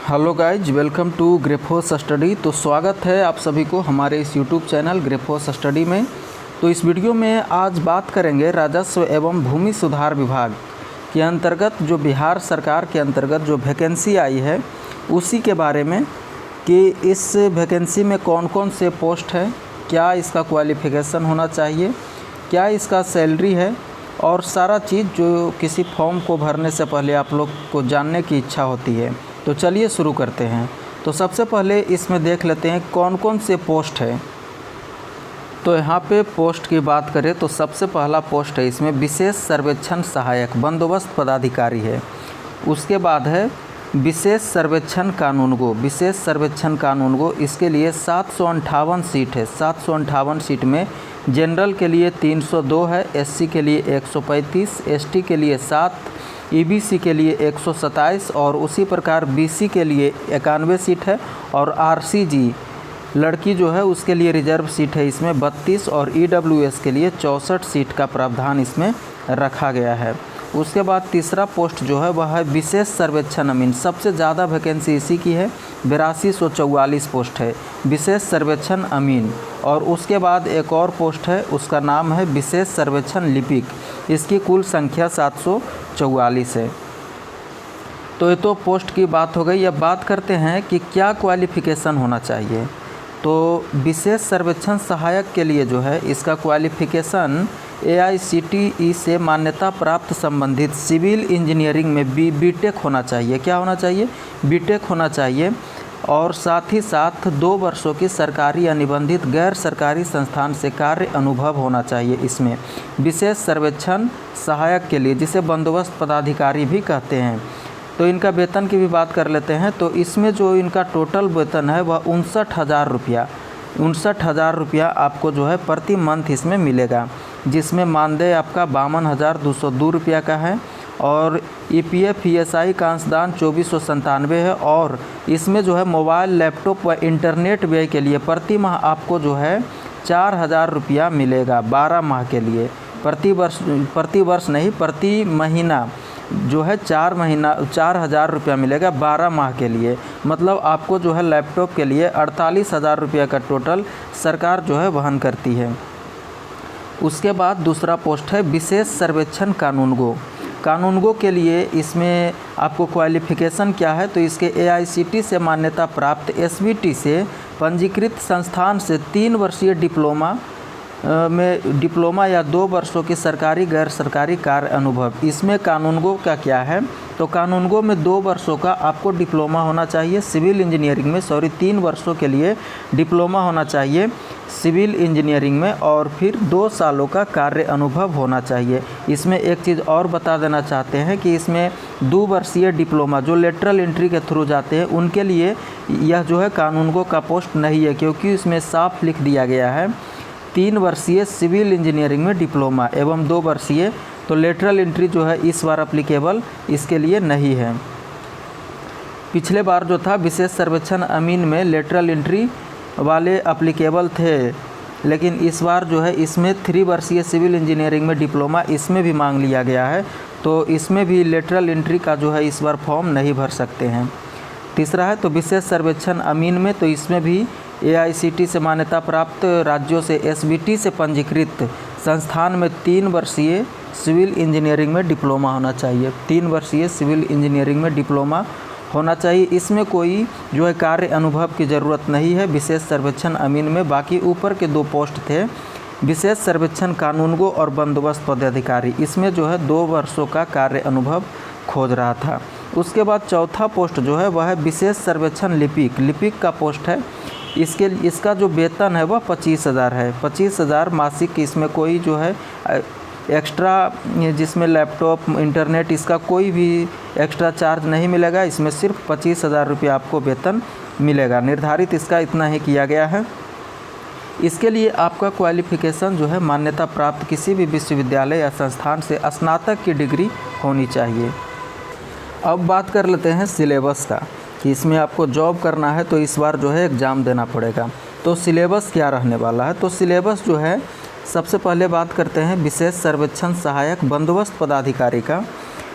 Hello guys, welcome to ग्रेफोस study. तो स्वागत है आप सभी को हमारे इस यूट्यूब चैनल ग्रेफोस स्टडी में। तो इस वीडियो में आज बात करेंगे राजस्व एवं भूमि सुधार विभाग के अंतर्गत जो बिहार सरकार के अंतर्गत जो वैकेंसी आई है उसी के बारे में कि इस वैकेंसी में कौन कौन से पोस्ट है, क्या इसका क्वालिफ़िकेशन होना चाहिए, क्या इसका सैलरी है और सारा चीज़ जो किसी फॉर्म को भरने से पहले आप लोग को जानने की इच्छा होती है। तो चलिए शुरू करते हैं। तो सबसे पहले इसमें देख लेते हैं कौन कौन से पोस्ट है। तो यहाँ पे पोस्ट की बात करें तो सबसे पहला पोस्ट है इसमें विशेष सर्वेक्षण सहायक बंदोबस्त पदाधिकारी है। उसके बाद है विशेष सर्वेक्षण कानूनगो। विशेष सर्वेक्षण कानूनगो इसके लिए 758 सीट है। 758 सीट में जनरल के लिए 302 है, एससी के लिए 135, एसटी के लिए 7, ईबीसी के लिए 127 और उसी प्रकार बीसी के लिए 91 सीट है और आरसीजी लड़की जो है उसके लिए रिजर्व सीट है इसमें 32 और ईडब्ल्यूएस के लिए 64 सीट का प्रावधान इसमें रखा गया है। उसके बाद तीसरा पोस्ट जो है वह है विशेष सर्वेक्षण अमीन। सबसे ज़्यादा वैकेंसी इसी की है, 8244 पोस्ट है विशेष सर्वेक्षण अमीन। और उसके बाद एक और पोस्ट है, उसका नाम है विशेष सर्वेक्षण लिपिक। इसकी कुल संख्या 744 है। तो ये तो पोस्ट की बात हो गई। अब बात करते हैं कि क्या क्वालिफ़िकेशन होना चाहिए। तो विशेष सर्वेक्षण सहायक के लिए जो है इसका क्वालिफ़िकेशन AICTE से मान्यता प्राप्त संबंधित सिविल इंजीनियरिंग में बीटेक होना चाहिए। क्या होना चाहिए? बीटेक होना चाहिए। और साथ ही साथ 2 वर्षों की सरकारी या निबंधित गैर सरकारी संस्थान से कार्य अनुभव होना चाहिए। इसमें विशेष सर्वेक्षण सहायक के लिए, जिसे बंदोबस्त पदाधिकारी भी कहते हैं। तो इनका वेतन की भी बात कर लेते हैं। तो इसमें जो इनका टोटल वेतन है वह 59,000 रुपया 59,000 रुपया आपको जो है प्रति मंथ इसमें मिलेगा, जिसमें मानदेय आपका 52,202 रुपया का है और EPF ESI का अंशदान 2497 है। और इसमें जो है मोबाइल, लैपटॉप व इंटरनेट व्यय के लिए प्रति माह आपको जो है 4,000 रुपया मिलेगा 12 माह के लिए। प्रति वर्ष नहीं, प्रति महीना जो है 4,000 रुपया मिलेगा 12 माह के लिए। मतलब आपको जो है लैपटॉप के लिए 48,000 रुपया का टोटल सरकार जो है वहन करती है। उसके बाद दूसरा पोस्ट है विशेष सर्वेक्षण कानूनगो। कानूनगो के लिए इसमें आपको क्वालिफ़िकेशन क्या है, तो इसके AICTE से मान्यता प्राप्त SBT से पंजीकृत संस्थान से 3 वर्षीय डिप्लोमा या 2 वर्षों की सरकारी गैर सरकारी कार्य अनुभव। इसमें कानूनगो का क्या है, तो कानूनगो में 2 वर्षों का आपको डिप्लोमा होना चाहिए सिविल इंजीनियरिंग में। 3 वर्षों के लिए डिप्लोमा होना चाहिए सिविल इंजीनियरिंग में और फिर 2 सालों का कार्य अनुभव होना चाहिए। इसमें एक चीज़ और बता देना चाहते हैं कि इसमें 2 वर्षीय डिप्लोमा जो लेटरल एंट्री के थ्रू जाते हैं उनके लिए यह जो है कानूनगो का पोस्ट नहीं है, क्योंकि इसमें साफ लिख दिया गया है 3 वर्षीय सिविल इंजीनियरिंग में डिप्लोमा एवं 2 वर्षीय। तो लेटरल एंट्री जो है इस बार अप्लीकेबल इसके लिए नहीं है। पिछले बार जो था विशेष सर्वेक्षण अमीन में लेटरल एंट्री वाले अप्लीकेबल थे, लेकिन इस बार जो है इसमें 3 वर्षीय सिविल इंजीनियरिंग में डिप्लोमा इसमें भी मांग लिया गया है। तो इसमें भी लेटरल एंट्री का जो है इस बार फॉर्म नहीं भर सकते हैं। तीसरा है तो विशेष सर्वेक्षण अमीन में, तो इसमें भी AICTE से मान्यता प्राप्त राज्यों से SBT से पंजीकृत संस्थान में 3 वर्षीय सिविल इंजीनियरिंग में डिप्लोमा होना चाहिए। 3 वर्षीय सिविल इंजीनियरिंग में डिप्लोमा होना चाहिए। इसमें कोई जो है कार्य अनुभव की ज़रूरत नहीं है विशेष सर्वेक्षण अमीन में। बाकी ऊपर के 2 पोस्ट थे, विशेष सर्वेक्षण कानूनगो और बंदोबस्त पदाधिकारी, इसमें जो है 2 वर्षों का कार्य अनुभव खोज रहा था। उसके बाद चौथा पोस्ट जो है वह है विशेष सर्वेक्षण लिपिक। लिपिक का पोस्ट है। इसका जो वेतन है वह 25,000 है। 25,000 मासिक। इसमें कोई जो है एक्स्ट्रा, जिसमें लैपटॉप, इंटरनेट, इसका कोई भी एक्स्ट्रा चार्ज नहीं मिलेगा। इसमें सिर्फ 25,000 रुपया आपको वेतन मिलेगा। निर्धारित इसका इतना ही किया गया है। इसके लिए आपका क्वालिफ़िकेशन जो है मान्यता प्राप्त किसी भी विश्वविद्यालय या संस्थान से स्नातक की डिग्री होनी चाहिए। अब बात कर लेते हैं सिलेबस का कि इसमें आपको जॉब करना है तो इस बार जो है एग्ज़ाम देना पड़ेगा। तो सिलेबस क्या रहने वाला है, तो सिलेबस जो है सबसे पहले बात करते हैं विशेष सर्वेक्षण सहायक बंदोबस्त पदाधिकारी का।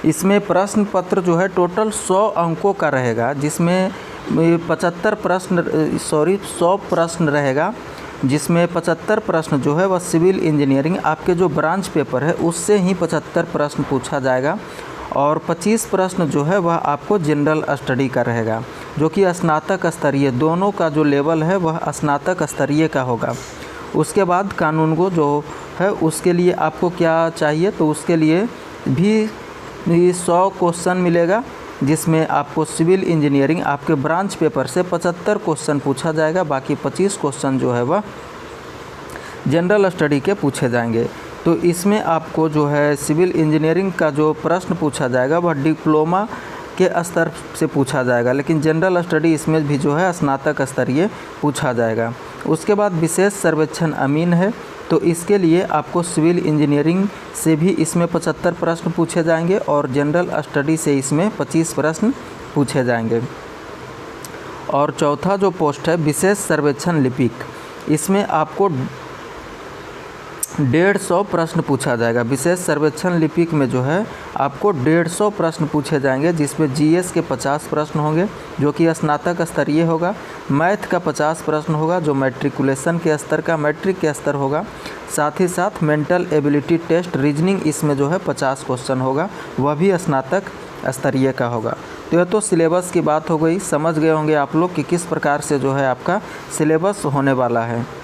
इसमें प्रश्न पत्र जो है टोटल 100 अंकों का रहेगा, जिसमें 100 प्रश्न रहेगा, जिसमें 75 प्रश्न जो है वह सिविल इंजीनियरिंग आपके जो ब्रांच पेपर है उससे ही 75 प्रश्न पूछा जाएगा, और 25 प्रश्न जो है वह आपको जनरल स्टडी का रहेगा, जो कि स्नातक स्तरीय, दोनों का जो लेवल है वह स्नातक स्तरीय का होगा। उसके बाद कानूनगो जो है उसके लिए आपको क्या चाहिए, तो उसके लिए भी 100 क्वेश्चन मिलेगा, जिसमें आपको सिविल इंजीनियरिंग आपके ब्रांच पेपर से 75 क्वेश्चन पूछा जाएगा, बाकी 25 क्वेश्चन जो है वह जनरल स्टडी के पूछे जाएंगे। तो इसमें आपको जो है सिविल इंजीनियरिंग का जो प्रश्न पूछा जाएगा वह डिप्लोमा के स्तर से पूछा जाएगा, लेकिन जनरल स्टडी इसमें भी जो है स्नातक स्तरीय पूछा जाएगा। उसके बाद विशेष सर्वेक्षण अमीन है, तो इसके लिए आपको सिविल इंजीनियरिंग से भी इसमें 75 प्रश्न पूछे जाएंगे और जनरल स्टडी से इसमें 25 प्रश्न पूछे जाएंगे। और चौथा जो पोस्ट है विशेष सर्वेक्षण लिपिक, इसमें आपको 150 प्रश्न पूछा जाएगा। विशेष सर्वेक्षण लिपिक में जो है आपको 150 प्रश्न पूछे जाएंगे, जिसमें जीएस के 50 प्रश्न होंगे जो कि स्नातक स्तरीय होगा, मैथ का 50 प्रश्न होगा जो मैट्रिकुलेशन के स्तर का मैट्रिक के स्तर होगा, साथ ही साथ मेंटल एबिलिटी टेस्ट रीजनिंग इसमें जो है 50 क्वेश्चन होगा, वह भी स्नातक स्तरीय का होगा। तो यह तो सिलेबस की बात हो गई, समझ गए होंगे आप लोग कि किस प्रकार से जो है आपका सिलेबस होने वाला है।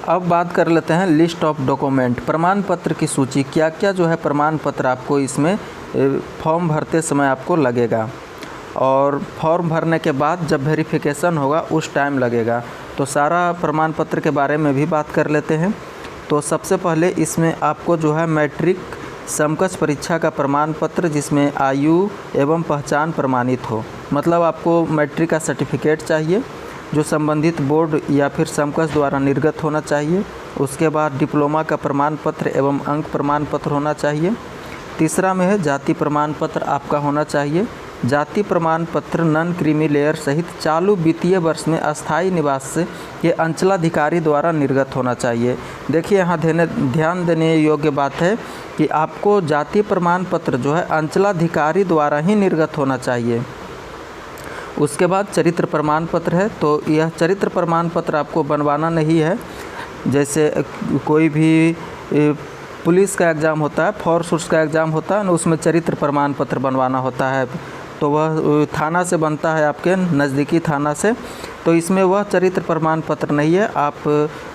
अब बात कर लेते हैं लिस्ट ऑफ डॉक्यूमेंट, प्रमाण पत्र की सूची, क्या क्या जो है प्रमाण पत्र आपको इसमें फॉर्म भरते समय आपको लगेगा, और फॉर्म भरने के बाद जब वेरिफिकेशन होगा उस टाइम लगेगा। तो सारा प्रमाण पत्र के बारे में भी बात कर लेते हैं। तो सबसे पहले इसमें आपको जो है मैट्रिक समकक्ष परीक्षा का प्रमाण पत्र, जिसमें आयु एवं पहचान प्रमाणित हो, मतलब आपको मैट्रिक का सर्टिफिकेट चाहिए जो संबंधित बोर्ड या फिर समकक्ष द्वारा निर्गत होना चाहिए। उसके बाद डिप्लोमा का प्रमाण पत्र एवं अंक प्रमाण पत्र होना चाहिए। तीसरा में है जाति प्रमाण पत्र आपका होना चाहिए। जाति प्रमाण पत्र नॉन क्रीमी लेयर सहित चालू वित्तीय वर्ष में अस्थायी निवास से ये अंचलाधिकारी द्वारा निर्गत होना चाहिए। देखिए यहाँ ध्यान देने योग्य बात है कि आपको जाति प्रमाण पत्र जो है अंचलाधिकारी द्वारा ही निर्गत होना चाहिए। उसके बाद चरित्र प्रमाण पत्र है, तो यह चरित्र प्रमाण पत्र आपको बनवाना नहीं है। जैसे कोई भी पुलिस का एग्ज़ाम होता है, फोर्स का एग्ज़ाम होता है ना, उसमें चरित्र प्रमाण पत्र बनवाना होता है, तो वह थाना से बनता है, आपके नज़दीकी थाना से। तो इसमें वह चरित्र प्रमाण पत्र नहीं है। आप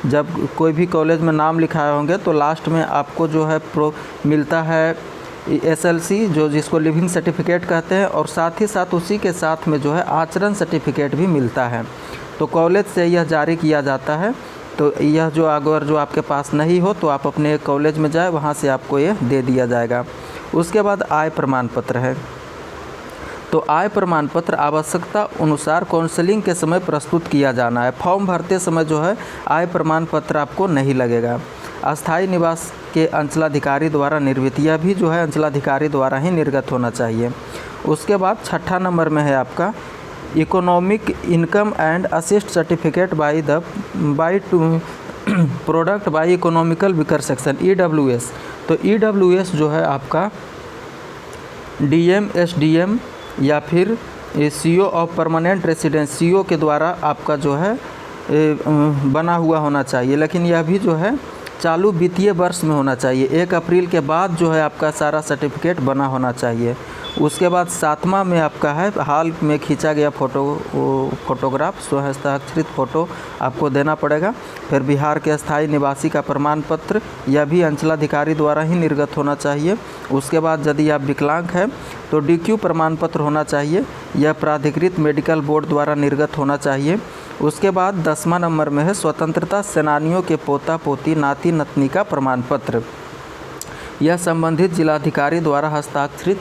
जब कोई भी कॉलेज में नाम लिखाए होंगे तो लास्ट में आपको जो है मिलता है SLC, जो जिसको लिविंग सर्टिफिकेट कहते हैं, और साथ ही साथ उसी के साथ में जो है आचरण सर्टिफिकेट भी मिलता है। तो कॉलेज से यह जारी किया जाता है। तो यह जो अगर जो आपके पास नहीं हो तो आप अपने कॉलेज में जाए, वहाँ से आपको यह दे दिया जाएगा। उसके बाद आय प्रमाण पत्र है, तो आय प्रमाण पत्र आवश्यकता अनुसार काउंसलिंग के समय प्रस्तुत किया जाना है। फॉर्म भरते समय जो है आय प्रमाण पत्र आपको नहीं लगेगा। अस्थायी निवास के अंचलाधिकारी द्वारा निर्मित, यह भी जो है अंचलाधिकारी द्वारा ही निर्गत होना चाहिए। उसके बाद छठा नंबर में है आपका economic income and assist certificate by product by economical vicar section EWS। तो EWS जो है आपका DM, SDM या फिर CO of permanent residence, CO के द्वारा आपका जो है बना हुआ होना चाहिए, लेकिन यह भी जो है चालू वित्तीय वर्ष में होना चाहिए। 1 अप्रैल के बाद जो है आपका सारा सर्टिफिकेट बना होना चाहिए। उसके बाद 7वां में आपका है हाल में खींचा गया फोटोग्राफ, स्वहस्ताक्षरित फ़ोटो आपको देना पड़ेगा। फिर बिहार के अस्थायी निवासी का प्रमाण पत्र, यह भी अंचलाधिकारी द्वारा ही निर्गत होना चाहिए। उसके बाद यदि आप विकलांग हैं तो DQ प्रमाण पत्र होना चाहिए, यह प्राधिकृत मेडिकल बोर्ड द्वारा निर्गत होना चाहिए। उसके बाद 10वां नंबर में है स्वतंत्रता सेनानियों के पोता पोती नाती नतनी का प्रमाण पत्र, यह संबंधित जिलाधिकारी द्वारा हस्ताक्षरित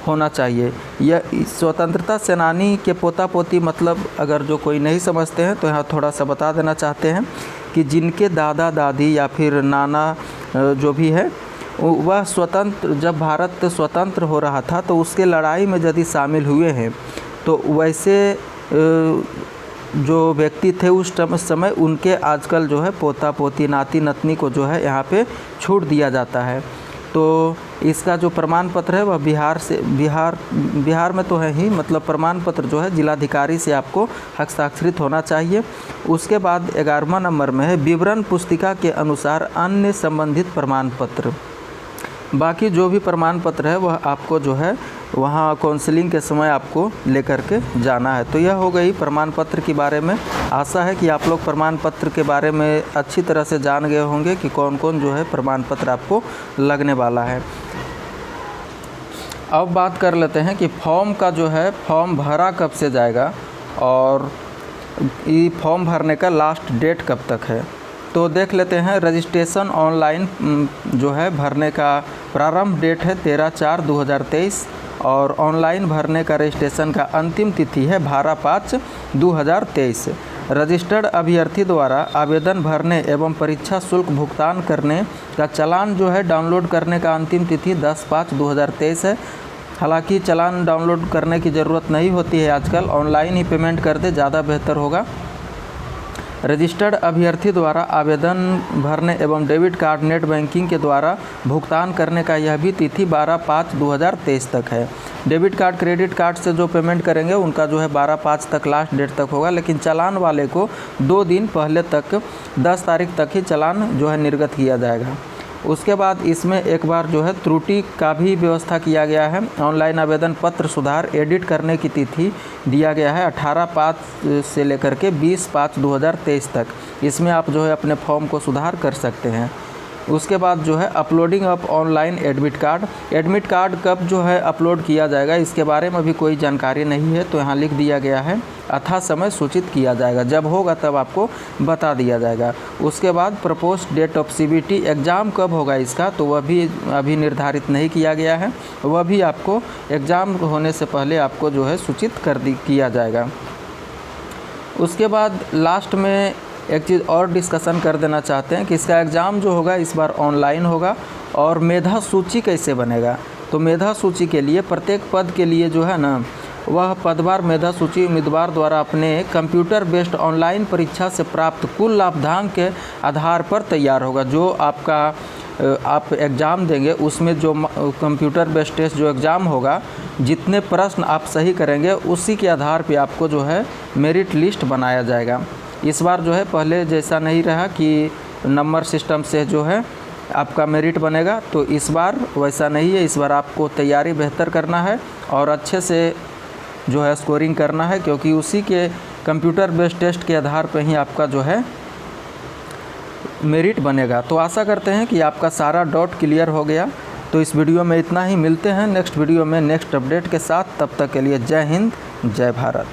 होना चाहिए। यह स्वतंत्रता सेनानी के पोता पोती मतलब अगर जो कोई नहीं समझते हैं तो यहाँ थोड़ा सा बता देना चाहते हैं कि जिनके दादा दादी या फिर नाना जो भी है वह जब भारत स्वतंत्र हो रहा था तो उसके लड़ाई में यदि शामिल हुए हैं, तो वैसे जो व्यक्ति थे उस समय उनके आजकल जो है पोता पोती नाती नतनी को जो है यहाँ पे छूट दिया जाता है। तो इसका जो प्रमाण पत्र है वह बिहार में तो है ही, मतलब प्रमाण पत्र जो है जिलाधिकारी से आपको हस्ताक्षरित होना चाहिए। उसके बाद 11वां नंबर में है विवरण पुस्तिका के अनुसार अन्य संबंधित प्रमाण पत्र। बाकी जो भी प्रमाण पत्र है वह आपको जो है वहाँ काउंसलिंग के समय आपको लेकर के जाना है। तो यह हो गई प्रमाण पत्र के बारे में। आशा है कि आप लोग प्रमाण पत्र के बारे में अच्छी तरह से जान गए होंगे कि कौन कौन जो है प्रमाण पत्र आपको लगने वाला है। अब बात कर लेते हैं कि फॉर्म का जो है फॉर्म भरा कब से जाएगा और ये फॉर्म भरने का लास्ट डेट कब तक है। तो देख लेते हैं। रजिस्ट्रेशन ऑनलाइन जो है भरने का प्रारंभ डेट है 13/4/2023 और ऑनलाइन भरने का रजिस्ट्रेशन का अंतिम तिथि है 12/5/2023। रजिस्टर्ड अभ्यर्थी द्वारा आवेदन भरने एवं परीक्षा शुल्क भुगतान करने का चालान जो है डाउनलोड करने का अंतिम तिथि 10/5/2023 है। हालांकि चालान डाउनलोड करने की ज़रूरत नहीं होती है आजकल, ऑनलाइन ही पेमेंट कर दे ज़्यादा बेहतर होगा। रजिस्टर्ड अभ्यर्थी द्वारा आवेदन भरने एवं डेबिट कार्ड नेट बैंकिंग के द्वारा भुगतान करने का यह भी तिथि 12/5/2023 तक है। डेबिट कार्ड क्रेडिट कार्ड से जो पेमेंट करेंगे उनका जो है 12/5 तक लास्ट डेट तक होगा, लेकिन चालान वाले को 2 दिन पहले तक 10 तारीख तक ही चालान जो है निर्गत किया जाएगा। उसके बाद इसमें एक बार जो है त्रुटि का भी व्यवस्था किया गया है। ऑनलाइन आवेदन पत्र सुधार एडिट करने की तिथि दिया गया है 18/5 से लेकर के 20/5/2023 तक। इसमें आप जो है अपने फॉर्म को सुधार कर सकते हैं। उसके बाद जो है uploading of online admit card कब जो है अपलोड किया जाएगा इसके बारे में भी कोई जानकारी नहीं है, तो यहाँ लिख दिया गया है अथा समय सूचित किया जाएगा, जब होगा तब आपको बता दिया जाएगा। उसके बाद proposed date of CBT exam कब होगा इसका, तो वह भी अभी निर्धारित नहीं किया गया है, वह भी आपको एग्ज़ाम होने से पहले आपको जो है सूचित किया जाएगा। उसके बाद लास्ट में एक चीज़ और डिस्कशन कर देना चाहते हैं कि इसका एग्ज़ाम जो होगा इस बार ऑनलाइन होगा। और मेधा सूची कैसे बनेगा, तो मेधा सूची के लिए प्रत्येक पद के लिए जो है ना वह पदवार मेधा सूची उम्मीदवार द्वारा अपने कंप्यूटर बेस्ड ऑनलाइन परीक्षा से प्राप्त कुल लाभांक के आधार पर तैयार होगा। जो आप एग्ज़ाम देंगे उसमें जो कंप्यूटर बेस्ड टेस्ट जो एग्ज़ाम होगा, जितने प्रश्न आप सही करेंगे उसी के आधार पे आपको जो है मेरिट लिस्ट बनाया जाएगा। इस बार जो है पहले जैसा नहीं रहा कि नंबर सिस्टम से जो है आपका मेरिट बनेगा, तो इस बार वैसा नहीं है। इस बार आपको तैयारी बेहतर करना है और अच्छे से जो है स्कोरिंग करना है, क्योंकि उसी के कंप्यूटर बेस्ड टेस्ट के आधार पर ही आपका जो है मेरिट बनेगा। तो आशा करते हैं कि आपका सारा डाउट क्लियर हो गया। तो इस वीडियो में इतना ही, मिलते हैं नेक्स्ट वीडियो में नेक्स्ट अपडेट के साथ। तब तक के लिए जय हिंद, जय भारत।